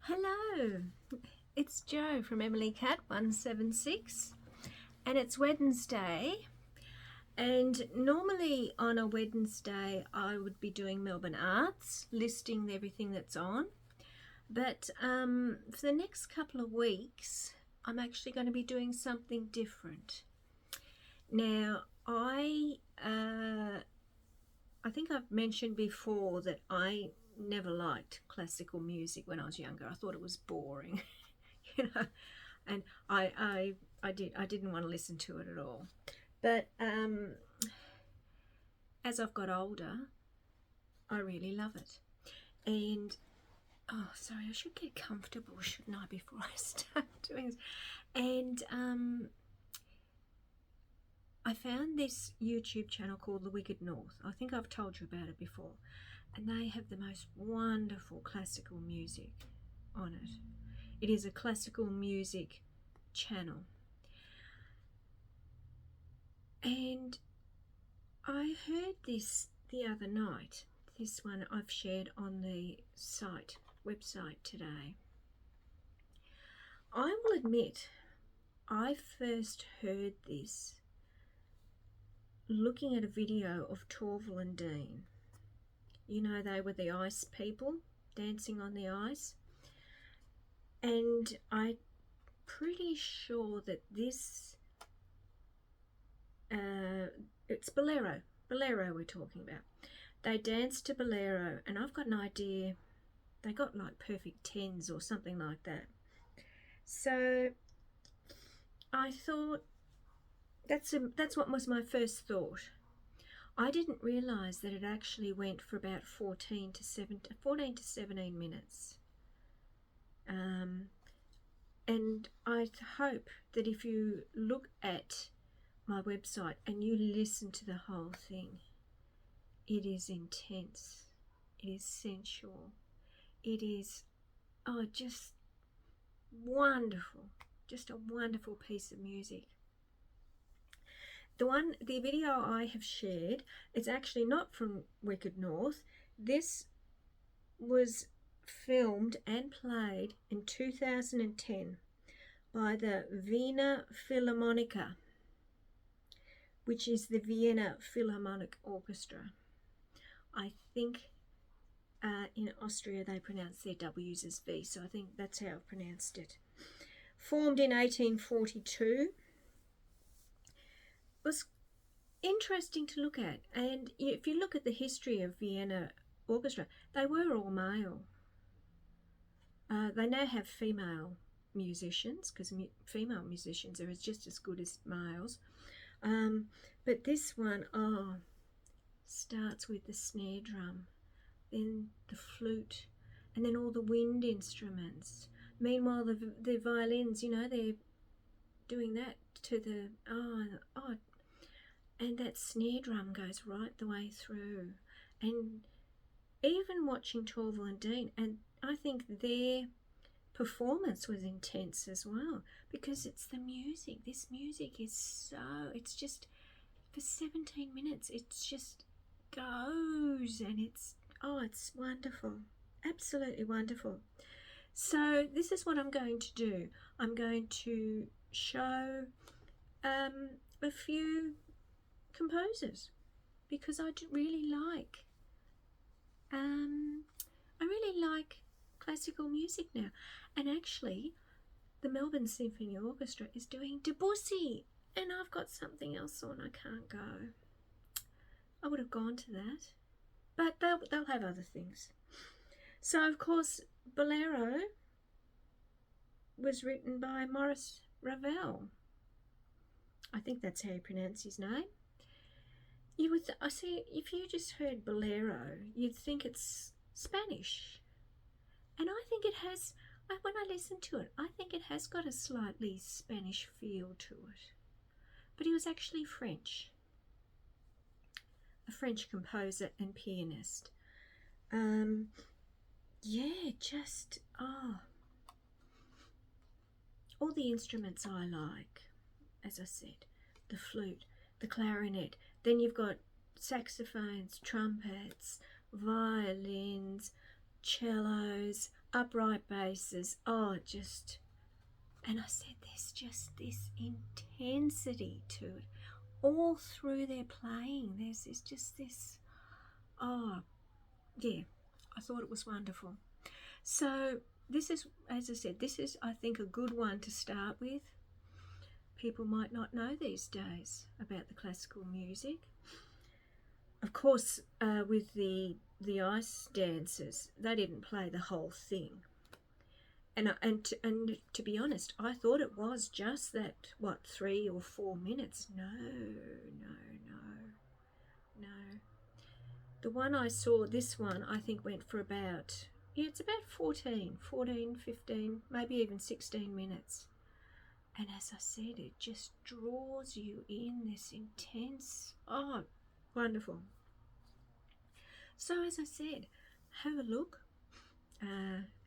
Hello, it's Jo from Emily Cat 176, and it's Wednesday. And normally on a Wednesday, I would be doing Melbourne Arts, listing everything that's on. But for the next couple of weeks, I'm actually going to be doing something different. Now, I think I've mentioned before that I never liked classical music when I was younger. I thought it was boring, you know, and I didn't want to listen to it at all. But as I've got older, I really love it. And oh, sorry, I should get comfortable, shouldn't I, before I start doing this? And I found this YouTube channel called The Wicked North. I think I've told you about it before. And they have the most wonderful classical music on it. It is a classical music channel. And I heard this the other night. This one I've shared on the website today. I will admit, I first heard this looking at a video of Torval and Dean. You know, they were the ice people dancing on the ice. And I'm pretty sure that this, it's Bolero. Bolero we're talking about. They danced to Bolero, and I've got an idea, they got like perfect tens or something like that. So I thought, that's what was my first thought. I didn't realise that it actually went for about 14 to 17 minutes. And I hope that if you look at my website and you listen to the whole thing, it is intense, it is sensual, it is, just wonderful, just a wonderful piece of music. The video I have shared, it's actually not from Wicked North. This was filmed and played in 2010 by the Wiener Philharmoniker, which is the Vienna Philharmonic Orchestra. I think in Austria they pronounce their W's as V, so I think that's how I've pronounced it. Formed in 1842. Was interesting to look at, and if you look at the history of Vienna Orchestra, they were all male. They now have female musicians, because female musicians are just as good as males, but this one starts with the snare drum, then the flute, and then all the wind instruments. Meanwhile the violins, you know, they're doing that to the and that snare drum goes right the way through. And even watching Torval and Dean, and I think their performance was intense as well, because it's the music. This music is it's just, for 17 minutes, it just goes, and it's wonderful, absolutely wonderful. So this is what I'm going to do. I'm going to show a few composers, because I really like classical music now. And actually the Melbourne Symphony Orchestra is doing Debussy, and I've got something else on, I can't go. I would have gone to that, but they'll have other things. So of course Bolero was written by Maurice Ravel. I think that's how you pronounce his name. I see, if you just heard Bolero, you'd think it's Spanish. And I think it has, when I listen to it, I think it has got a slightly Spanish feel to it. But he was actually French. A French composer and pianist. All the instruments I like, as I said, the flute, the clarinet, then you've got saxophones, trumpets, violins, cellos, upright basses. Oh, just, and I said there's just this intensity to it all through their playing. There's just this, oh, yeah, I thought it was wonderful. So this is, as I said, this is, I think, a good one to start with. People might not know these days about the classical music. Of course, with the ice dancers, they didn't play the whole thing. And to be honest, I thought it was just that, 3 or 4 minutes. No. The one I saw, this one, I think went for about, it's about 14, 15, maybe even 16 minutes. And as I said, it just draws you in, this intense, oh, wonderful. So as I said, have a look,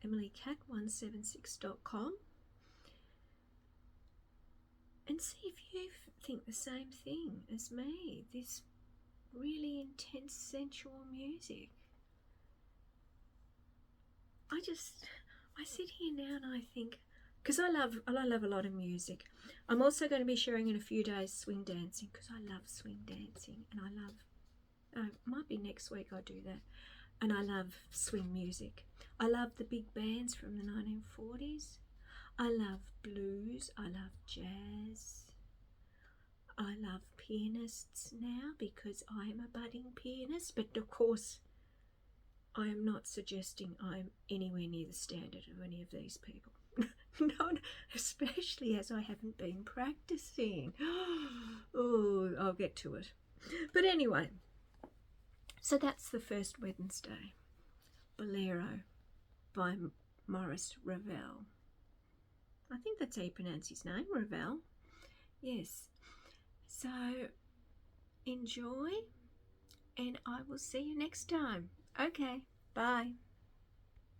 emilycat176.com, and see if you think the same thing as me, this really intense sensual music. I sit here now and I think, because I love a lot of music. I'm also going to be sharing in a few days swing dancing, because I love swing dancing, and I love, might be next week I do that, and I love swing music. I love the big bands from the 1940s. I love blues, I love jazz. I love pianists now, because I am a budding pianist, but of course I am not suggesting I'm anywhere near the standard of any of these people. No, especially as I haven't been practicing. Oh, I'll get to it. But anyway, so that's the first Wednesday. Bolero by Maurice Ravel. I think that's how you pronounce his name, Ravel. Yes. So enjoy, and I will see you next time. Okay, bye.